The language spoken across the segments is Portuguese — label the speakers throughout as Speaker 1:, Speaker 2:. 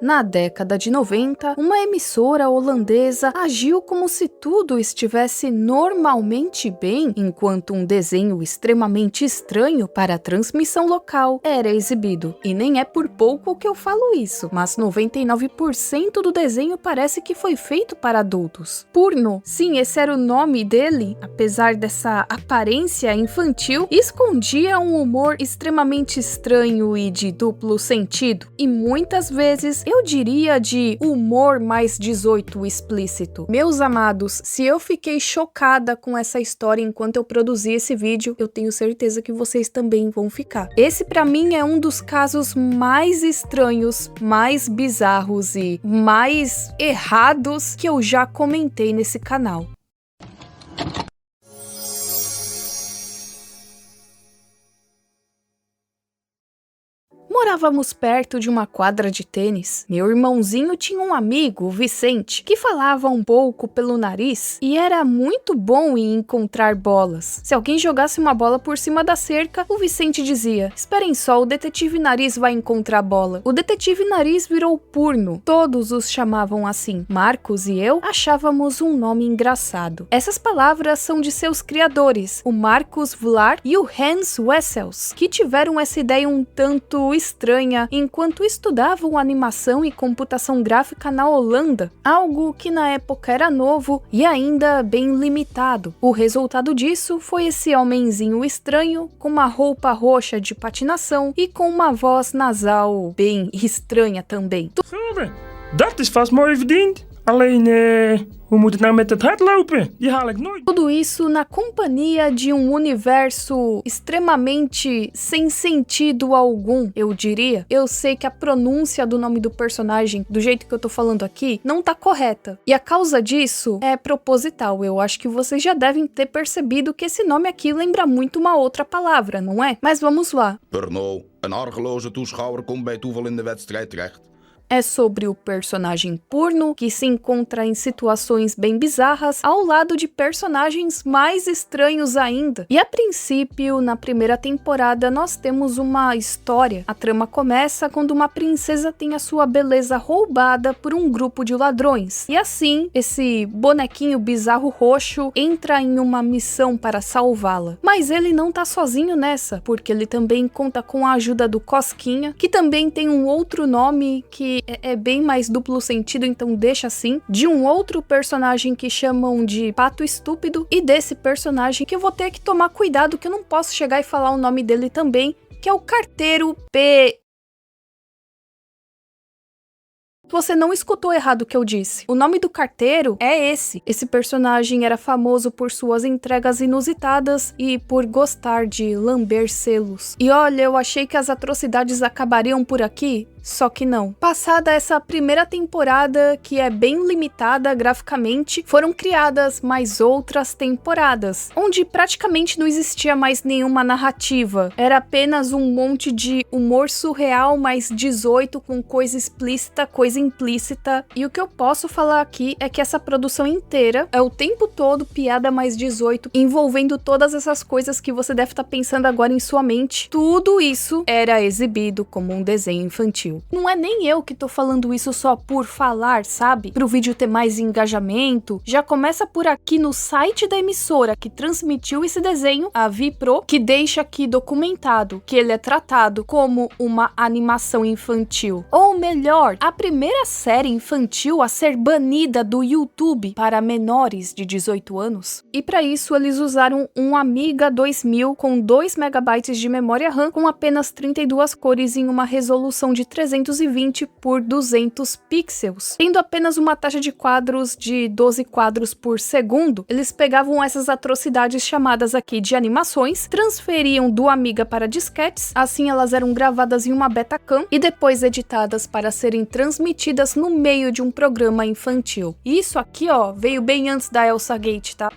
Speaker 1: Na década de 90, uma emissora holandesa agiu como se tudo estivesse normalmente bem, enquanto um desenho extremamente estranho para a transmissão local era exibido. E nem é por pouco que eu falo isso, mas 99% do desenho parece que foi feito para adultos. Porno, sim, esse era o nome dele, apesar dessa aparência infantil, escondia um humor extremamente estranho e de duplo sentido, e muitas vezes eu diria de humor mais 18 explícito. Meus amados, se eu fiquei chocada com essa história enquanto eu produzi esse vídeo, eu tenho certeza que vocês também vão ficar. Esse pra mim é um dos casos mais estranhos, mais bizarros e mais errados que eu já comentei nesse canal. Morávamos perto de uma quadra de tênis. Meu irmãozinho tinha um amigo, o Vicente, que falava um pouco pelo nariz e era muito bom em encontrar bolas. Se alguém jogasse uma bola por cima da cerca, o Vicente dizia: "Esperem só, o detetive Nariz vai encontrar a bola." O detetive Nariz virou Purno. Todos os chamavam assim. Marcos e eu achávamos um nome engraçado. Essas palavras são de seus criadores, o Marcus Vlar e o Hans Wessels, que tiveram essa ideia um tanto estranha enquanto estudavam animação e computação gráfica na Holanda, algo que na época era novo e ainda bem limitado. O resultado disso foi esse homenzinho estranho com uma roupa roxa de patinação e com uma voz nasal bem estranha também.
Speaker 2: Dat is vast mooi verdiend. Alleen, hoe moet het nou met het hardlopen? Die haal ik nooit.
Speaker 1: Tudo isso na companhia de um universo extremamente sem sentido algum, eu diria. Eu sei que a pronúncia do nome do personagem, do jeito que eu tô falando aqui, não tá correta. E a causa disso é proposital. Eu acho que vocês já devem ter percebido que esse nome aqui lembra muito uma outra palavra, não é? Mas vamos lá.
Speaker 3: Porno. Een argeloze toeschouwer komt bij toeval in de wedstrijd terecht.
Speaker 1: É sobre o personagem Purno, que se encontra em situações bem bizarras, ao lado de personagens mais estranhos ainda. E a princípio, na primeira temporada, nós temos uma história. A trama começa quando uma princesa tem a sua beleza roubada por um grupo de ladrões. E assim, esse bonequinho bizarro roxo entra em uma missão para salvá-la. Mas ele não tá sozinho nessa, porque ele também conta com a ajuda do Cosquinha, que também tem um outro nome que é bem mais duplo sentido, então deixa assim, de um outro personagem que chamam de Pato Estúpido, e desse personagem que eu vou ter que tomar cuidado, que eu não posso chegar e falar o nome dele também, que é o Carteiro P. Você não escutou errado o que eu disse. O nome do carteiro é esse. Esse personagem era famoso por suas entregas inusitadas e por gostar de lamber selos. E olha, eu achei que as atrocidades acabariam por aqui, só que não. Passada essa primeira temporada, que é bem limitada graficamente, foram criadas mais outras temporadas, onde praticamente não existia mais nenhuma narrativa. Era apenas um monte de humor surreal mais 18 com coisa explícita, coisa implícita. E o que eu posso falar aqui é que essa produção inteira é o tempo todo piada mais 18, envolvendo todas essas coisas que você deve estar pensando agora em sua mente. Tudo isso era exibido como um desenho infantil. Não é nem eu que tô falando isso só por falar, sabe? Pro vídeo ter mais engajamento, já começa por aqui no site da emissora que transmitiu esse desenho, a Vipro, que deixa aqui documentado que ele é tratado como uma animação infantil. Ou melhor, a primeira série infantil a ser banida do YouTube para menores de 18 anos. E para isso eles usaram um Amiga 2000 com 2 MB de memória RAM com apenas 32 cores em uma resolução de 320 por 200 pixels. Tendo apenas uma taxa de quadros de 12 quadros por segundo, eles pegavam essas atrocidades chamadas aqui de animações, transferiam do Amiga para disquetes, assim elas eram gravadas em uma Betacam e depois editadas para serem transmitidas no meio de um programa infantil. E isso aqui, ó, veio bem antes da Elsa Gate, tá?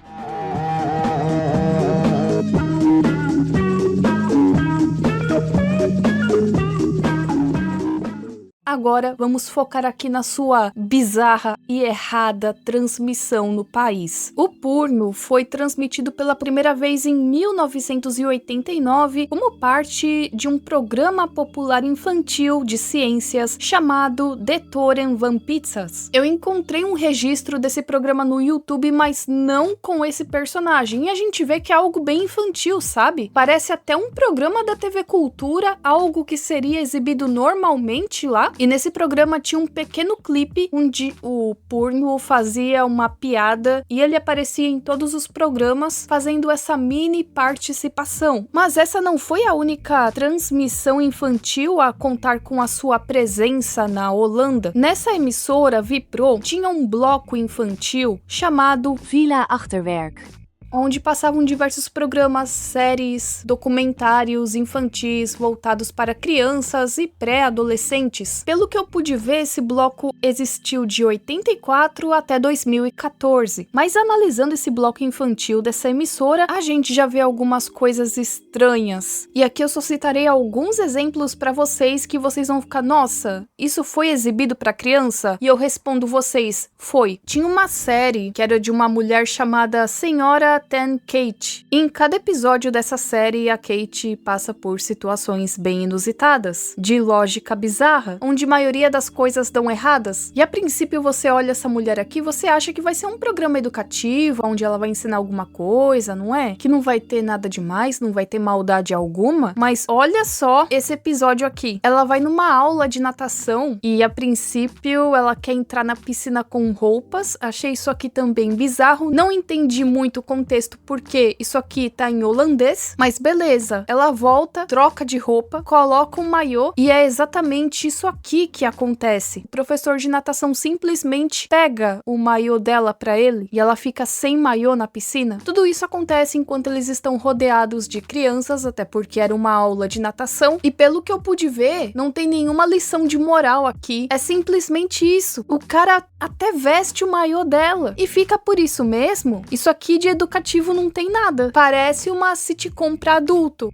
Speaker 1: agora vamos focar aqui na sua bizarra e errada transmissão no país. O porno foi transmitido pela primeira vez em 1989 como parte de um programa popular infantil de ciências chamado Detoren van Pizzas. Eu encontrei um registro desse programa no YouTube, mas não com esse personagem, e a gente vê que é algo bem infantil, sabe? Parece até um programa da TV Cultura, algo que seria exibido normalmente lá, e nesse programa tinha um pequeno clipe onde o porno fazia uma piada e ele aparecia em todos os programas fazendo essa mini participação. Mas essa não foi a única transmissão infantil a contar com a sua presença na Holanda. Nessa emissora, Vipro, tinha um bloco infantil chamado
Speaker 4: Villa Achterwerk,
Speaker 1: onde passavam diversos programas, séries, documentários infantis voltados para crianças e pré-adolescentes. Pelo que eu pude ver, esse bloco existiu de 84 até 2014. Mas analisando esse bloco infantil dessa emissora, a gente já vê algumas coisas estranhas. E aqui eu só citarei alguns exemplos para vocês que vocês vão ficar, nossa, isso foi exibido para criança? E eu respondo vocês, foi. Tinha uma série que era de uma mulher chamada Senhora Ten Kate. Em cada episódio dessa série, a Kate passa por situações bem inusitadas, de lógica bizarra, onde a maioria das coisas dão erradas. E a princípio você olha essa mulher aqui, você acha que vai ser um programa educativo, onde ela vai ensinar alguma coisa, não é? Que não vai ter nada demais, não vai ter maldade alguma. Mas olha só esse episódio aqui. Ela vai numa aula de natação e a princípio ela quer entrar na piscina com roupas. Achei isso aqui também bizarro. Não entendi muito o contexto porque isso aqui tá em holandês, mas beleza. Ela volta, troca de roupa, coloca um maiô e é exatamente isso aqui que acontece. O professor de natação simplesmente pega o maiô dela pra ele e ela fica sem maiô na piscina. Tudo isso acontece enquanto eles estão rodeados de crianças, até porque era uma aula de natação, e pelo que eu pude ver, não tem nenhuma lição de moral aqui. É simplesmente isso. O cara até veste o maiô dela e fica por isso mesmo. Isso aqui de educativo não tem nada. Parece uma sitcom pra adulto.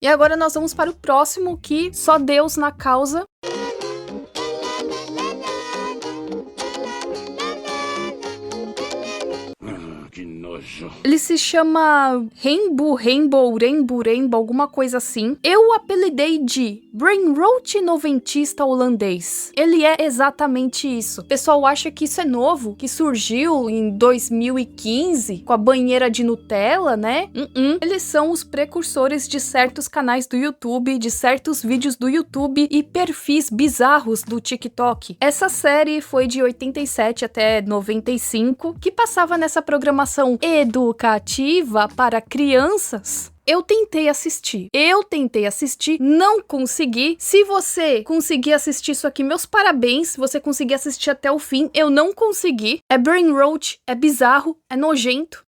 Speaker 1: E agora nós vamos para o próximo, que só Deus na causa. Ele se chama Rainbow, alguma coisa assim. Eu o apelidei de Brain Rot noventista holandês. Ele é exatamente isso. O pessoal acha que isso é novo, que surgiu em 2015 com a banheira de Nutella, né? Eles são os precursores de certos canais do YouTube, de certos vídeos do YouTube e perfis bizarros do TikTok. Essa série foi de 87 até 95, que passava nessa programação educativa para crianças. Eu tentei assistir, não consegui. Se você conseguir assistir isso aqui, meus parabéns. Se você conseguir assistir até o fim, eu não consegui. É brain rot, é bizarro, é nojento.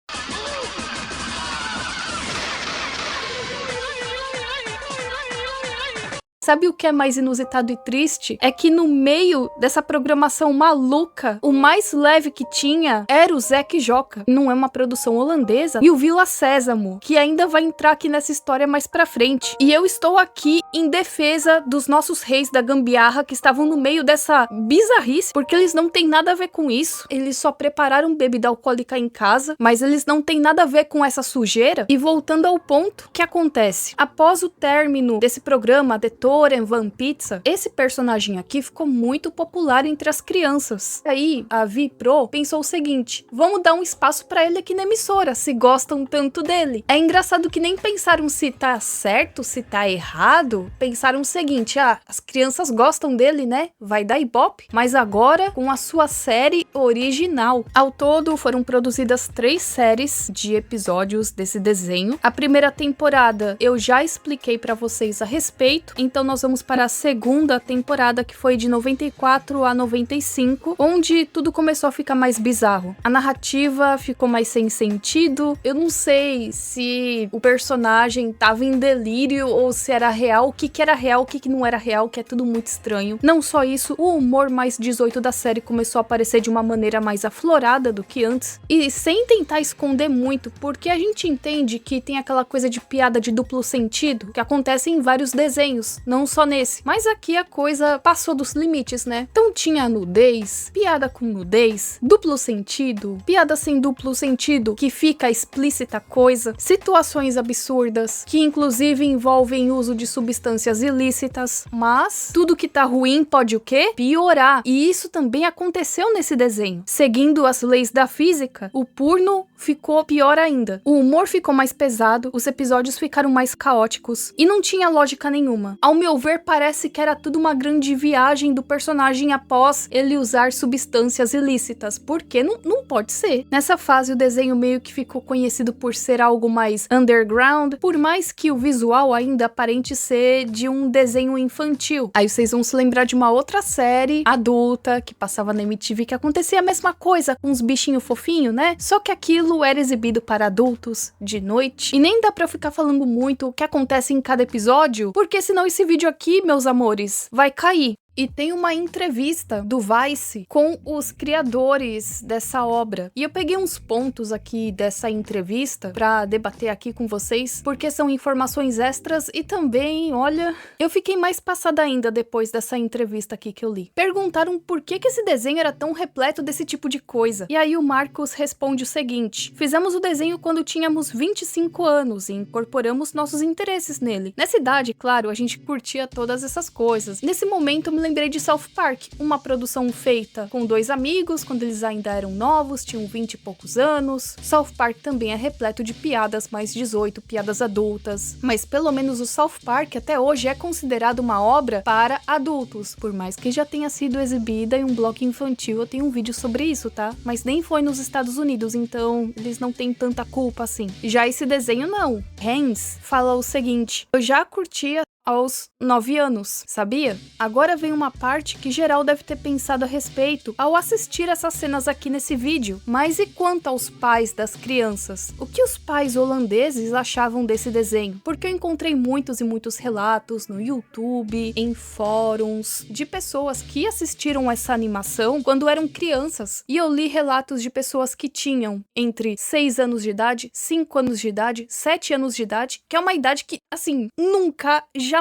Speaker 1: Sabe o que é mais inusitado e triste? É que no meio dessa programação maluca, o mais leve que tinha era o Zek Joca. Não é uma produção holandesa. E o Vila Sésamo, que ainda vai entrar aqui nessa história mais pra frente. E eu estou aqui em defesa dos nossos reis da gambiarra que estavam no meio dessa bizarrice, porque eles não têm nada a ver com isso. Eles só prepararam bebida alcoólica em casa, mas eles não têm nada a ver com essa sujeira. E voltando ao ponto, o que acontece? Após o término desse programa, Detoren Van Pizza, esse personagem aqui ficou muito popular entre as crianças. Aí a Vipro pensou o seguinte: vamos dar um espaço pra ele aqui na emissora, se gostam tanto dele. É engraçado que nem pensaram se tá certo, se tá errado. Pensaram o seguinte: as crianças gostam dele, né? Vai dar ibope. Mas agora com a sua série original. Ao todo foram produzidas 3 séries de episódios desse desenho. A primeira temporada eu já expliquei pra vocês a respeito, então nós vamos para a segunda temporada, que foi de 94 a 95, onde tudo começou a ficar mais bizarro. A narrativa ficou mais sem sentido. Eu não sei se o personagem tava em delírio ou se era real, o que era real, o que não era real, que é tudo muito estranho. Não só isso, o humor mais 18 da série começou a aparecer de uma maneira mais aflorada do que antes, e sem tentar esconder muito, porque a gente entende que tem aquela coisa de piada de duplo sentido, que acontece em vários desenhos, não só nesse. Mas aqui a coisa passou dos limites, né? Então tinha nudez, piada com nudez, duplo sentido, piada sem duplo sentido, que fica explícita coisa, situações absurdas, que inclusive envolvem uso de substâncias ilícitas, mas tudo que tá ruim pode o quê? Piorar. E isso também aconteceu nesse desenho. Seguindo as leis da física, o porno ficou pior ainda. O humor ficou mais pesado, os episódios ficaram mais caóticos e não tinha lógica nenhuma. Ao meu ver, parece que era tudo uma grande viagem do personagem após ele usar substâncias ilícitas, porque não pode ser. Nessa fase, o desenho meio que ficou conhecido por ser algo mais underground, por mais que o visual ainda aparente ser de um desenho infantil. Aí vocês vão se lembrar de uma outra série adulta que passava na MTV, que acontecia a mesma coisa, com uns bichinhos fofinhos, né? Só que aquilo era exibido para adultos, de noite, e nem dá pra eu ficar falando muito o que acontece em cada episódio, porque senão esse vídeo aqui, meus amores, vai cair. E tem uma entrevista do Vice com os criadores dessa obra. E eu peguei uns pontos aqui dessa entrevista pra debater aqui com vocês, porque são informações extras e também, olha, eu fiquei mais passada ainda depois dessa entrevista aqui que eu li. Perguntaram por que esse desenho era tão repleto desse tipo de coisa. E aí o Marcos responde o seguinte: fizemos o desenho quando tínhamos 25 anos e incorporamos nossos interesses nele. Nessa idade, claro, a gente curtia todas essas coisas. Nesse momento, me lembrei de South Park, uma produção feita com dois amigos, quando eles ainda eram novos, tinham 20 e poucos anos. South Park também é repleto de piadas mais 18, piadas adultas, mas pelo menos o South Park até hoje é considerado uma obra para adultos, por mais que já tenha sido exibida em um bloco infantil. Eu tenho um vídeo sobre isso, tá? Mas nem foi nos Estados Unidos, então eles não têm tanta culpa assim. Já esse desenho não. Hans fala o seguinte: eu já curtia aos 9 anos, sabia? Agora vem uma parte que geral deve ter pensado a respeito ao assistir essas cenas aqui nesse vídeo. Mas e quanto aos pais das crianças? O que os pais holandeses achavam desse desenho? Porque eu encontrei muitos e muitos relatos no YouTube, em fóruns, de pessoas que assistiram essa animação quando eram crianças. E eu li relatos de pessoas que tinham entre 6 anos de idade, 5 anos de idade, 7 anos de idade, que é uma idade que, assim, nunca, jamais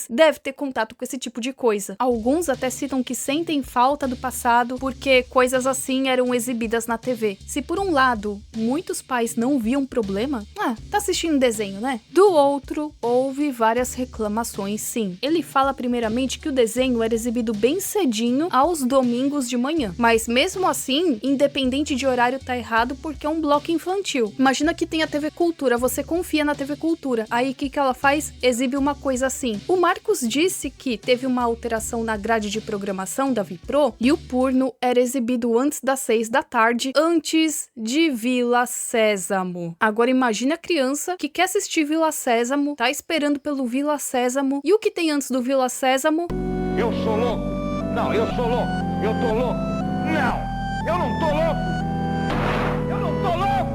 Speaker 1: deve ter contato com esse tipo de coisa. Alguns até citam que sentem falta do passado porque coisas assim eram exibidas na TV. Se por um lado, muitos pais não viam problema, tá assistindo desenho, né? Do outro, houve várias reclamações, sim. Ele fala primeiramente que o desenho era exibido bem cedinho aos domingos de manhã. Mas mesmo assim, independente de horário, tá errado porque é um bloco infantil. Imagina que tem a TV Cultura, você confia na TV Cultura. Aí o que ela faz? Exibe uma coisa assim. O Marcos disse que teve uma alteração na grade de programação da Vipro e o porno era exibido antes das 6 da tarde, antes de Vila Sésamo. Agora imagine a criança que quer assistir Vila Sésamo, tá esperando pelo Vila Sésamo, e o que tem antes do Vila Sésamo?
Speaker 4: Eu sou louco! Não, eu sou louco! Eu tô louco! Não! Eu não tô louco! Eu não tô louco!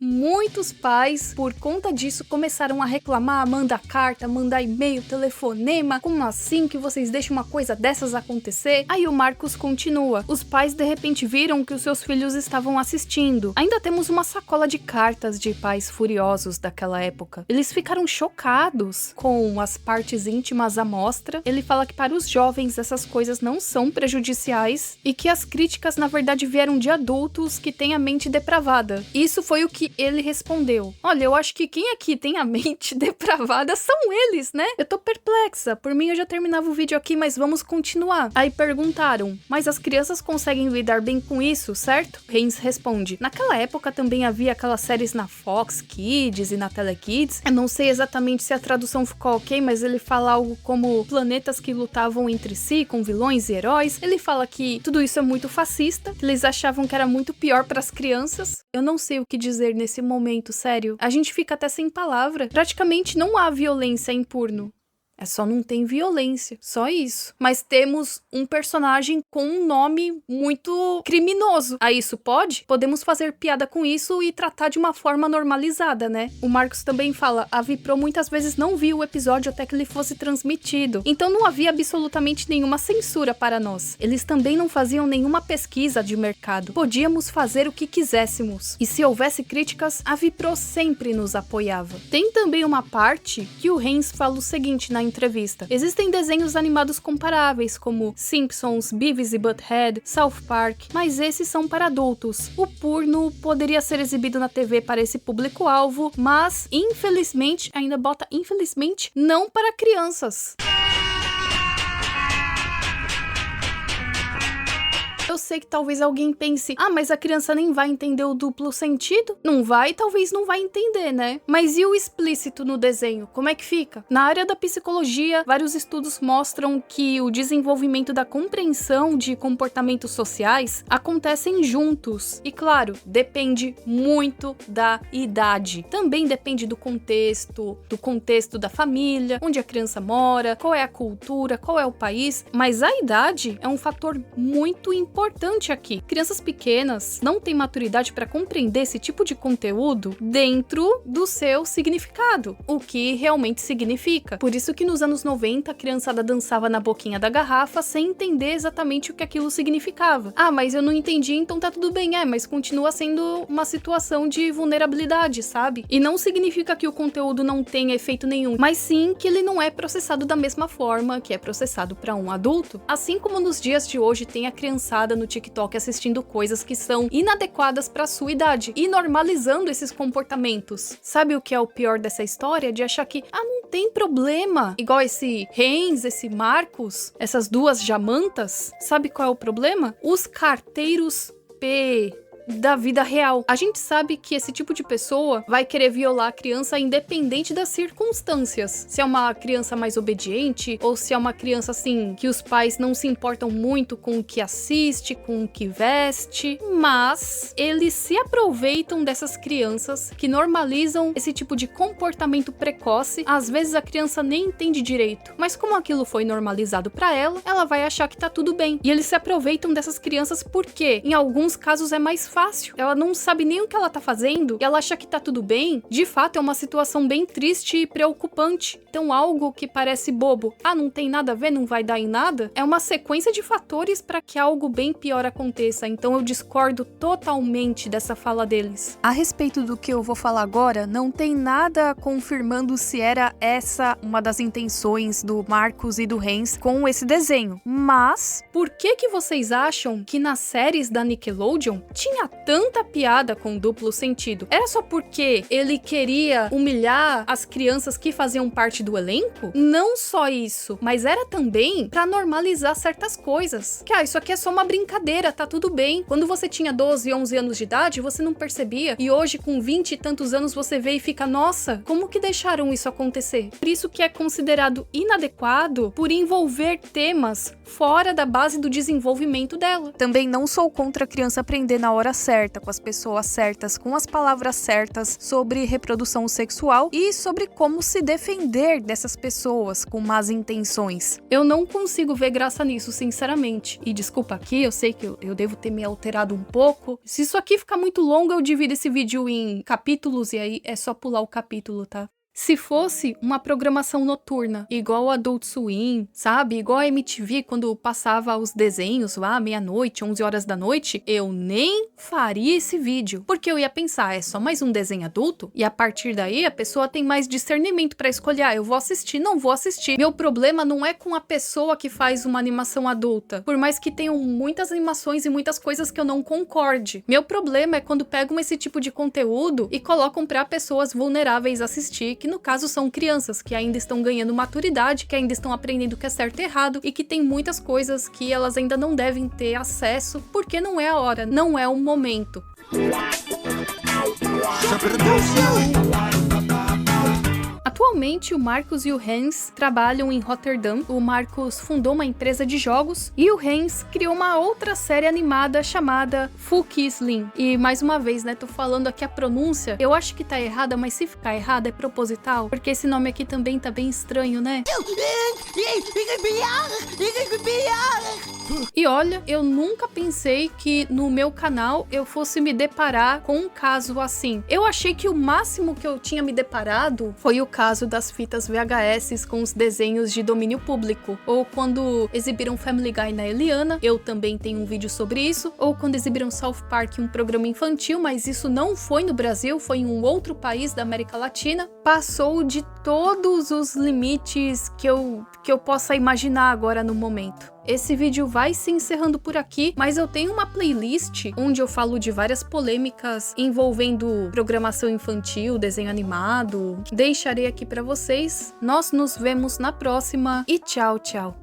Speaker 1: Muitos pais, por conta disso, começaram a reclamar, mandar carta, mandar e-mail, telefonema. Como assim que vocês deixam uma coisa dessas acontecer? Aí o Marcos continua. Os pais de repente viram que os seus filhos estavam assistindo. Ainda temos uma sacola de cartas de pais furiosos daquela época. Eles ficaram chocados com as partes íntimas à mostra. Ele fala que para os jovens essas coisas não são prejudiciais e que as críticas na verdade vieram de adultos que têm a mente depravada. Isso foi o que ele respondeu. Olha, eu acho que quem aqui tem a mente depravada são eles, né? Eu tô perplexa. Por mim eu já terminava o vídeo aqui, mas vamos continuar. Aí perguntaram, mas as crianças conseguem lidar bem com isso, certo? Hans responde, naquela época também havia aquelas séries na Fox Kids e na Telekids. Eu não sei exatamente se a tradução ficou ok, mas ele fala algo como planetas que lutavam entre si com vilões e heróis. Ele fala que tudo isso é muito fascista, que eles achavam que era muito pior para as crianças. Eu não sei o que dizer nesse momento, sério. A gente fica até sem palavra. Praticamente não há violência em porno. É só não tem violência, só isso. Mas temos um personagem com um nome muito criminoso. Aí isso pode? Podemos fazer piada com isso e tratar de uma forma normalizada, né? O Marcos também fala, a Vipro muitas vezes não viu o episódio até que ele fosse transmitido. Então não havia absolutamente nenhuma censura para nós. Eles também não faziam nenhuma pesquisa de mercado. Podíamos fazer o que quiséssemos. E se houvesse críticas, a Vipro sempre nos apoiava. Tem também uma parte que o Hens fala o seguinte na entrevista. Existem desenhos animados comparáveis, como Simpsons, Beavis e Butthead, South Park, mas esses são para adultos. O porno poderia ser exibido na TV para esse público-alvo, mas, infelizmente, ainda bota infelizmente, não para crianças. Eu sei que talvez alguém pense, mas a criança nem vai entender o duplo sentido? Não vai, talvez não vai entender, né? Mas e o explícito no desenho? Como é que fica? Na área da psicologia, vários estudos mostram que o desenvolvimento da compreensão de comportamentos sociais acontecem juntos. E claro, depende muito da idade. Também depende do contexto da família, onde a criança mora, qual é a cultura, qual é o país. Mas a idade é um fator muito importante aqui. Crianças pequenas não têm maturidade para compreender esse tipo de conteúdo dentro do seu significado, o que realmente significa. Por isso que nos anos 90 a criançada dançava na boquinha da garrafa sem entender exatamente o que aquilo significava. Mas eu não entendi, então tá tudo bem. Mas continua sendo uma situação de vulnerabilidade, sabe? E não significa que o conteúdo não tenha efeito nenhum, mas sim que ele não é processado da mesma forma que é processado para um adulto. Assim como nos dias de hoje tem a criançada no TikTok assistindo coisas que são inadequadas para sua idade e normalizando esses comportamentos. Sabe o que é o pior dessa história? De achar que, não tem problema. Igual esse Hens, esse Marcos, essas duas jamantas. Sabe qual é o problema? Os carteiros da vida real. A gente sabe que esse tipo de pessoa vai querer violar a criança independente das circunstâncias. Se é uma criança mais obediente ou se é uma criança assim que os pais não se importam muito com o que assiste, com o que veste, mas eles se aproveitam dessas crianças que normalizam esse tipo de comportamento precoce. Às vezes a criança nem entende direito, mas como aquilo foi normalizado pra ela, ela vai achar que tá tudo bem. E eles se aproveitam dessas crianças porque, em alguns casos, é mais fácil. Ela não sabe nem o que ela tá fazendo e ela acha que tá tudo bem. De fato, é uma situação bem triste e preocupante. Então, algo que parece bobo, não tem nada a ver, não vai dar em nada, é uma sequência de fatores para que algo bem pior aconteça. Então, eu discordo totalmente dessa fala deles. A respeito do que eu vou falar agora, não tem nada confirmando se era essa uma das intenções do Marcos e do Hens com esse desenho. Mas, por que vocês acham que nas séries da Nickelodeon tinha tanta piada com duplo sentido? Era só porque ele queria humilhar as crianças que faziam parte do elenco? Não só isso, mas era também pra normalizar certas coisas. Que, isso aqui é só uma brincadeira, tá tudo bem. Quando você tinha 12, 11 anos de idade, você não percebia. E hoje, com 20 e tantos anos, você vê e fica, nossa, como que deixaram isso acontecer? Por isso que é considerado inadequado por envolver temas fora da base do desenvolvimento dela. Também não sou contra a criança aprender na hora certa, com as pessoas certas, com as palavras certas sobre reprodução sexual e sobre como se defender dessas pessoas com más intenções. Eu não consigo ver graça nisso, sinceramente. E desculpa aqui, eu sei que eu devo ter me alterado um pouco. Se isso aqui ficar muito longo, eu divido esse vídeo em capítulos e aí é só pular o capítulo, tá? Se fosse uma programação noturna, igual o Adult Swim, sabe? Igual a MTV, quando passava os desenhos lá, meia-noite, 11 horas da noite, eu nem faria esse vídeo. Porque eu ia pensar, é só mais um desenho adulto? E a partir daí, a pessoa tem mais discernimento pra escolher, eu vou assistir, não vou assistir. Meu problema não é com a pessoa que faz uma animação adulta, por mais que tenham muitas animações e muitas coisas que eu não concorde. Meu problema é quando pegam esse tipo de conteúdo e colocam pra pessoas vulneráveis assistir, que no caso são crianças que ainda estão ganhando maturidade, que ainda estão aprendendo o que é certo e errado e que tem muitas coisas que elas ainda não devem ter acesso porque não é a hora, não é o momento. Atualmente, o Marcus e o Hans trabalham em Rotterdam. O Marcus fundou uma empresa de jogos e o Hans criou uma outra série animada chamada Fuki Slim. E mais uma vez, né, tô falando aqui a pronúncia, eu acho que tá errada, mas se ficar errada é proposital, porque esse nome aqui também tá bem estranho, né? E olha, eu nunca pensei que no meu canal eu fosse me deparar com um caso assim. Eu achei que o máximo que eu tinha me deparado foi o caso das fitas VHS com os desenhos de domínio público, ou quando exibiram Family Guy na Eliana, eu também tenho um vídeo sobre isso, ou quando exibiram South Park, um programa infantil, mas isso não foi no Brasil, foi em um outro país da América Latina. Passou de todos os limites que eu possa imaginar agora no momento. Esse vídeo vai se encerrando por aqui, mas eu tenho uma playlist onde eu falo de várias polêmicas envolvendo programação infantil, desenho animado. Deixarei aqui pra vocês. Nós nos vemos na próxima e tchau, tchau.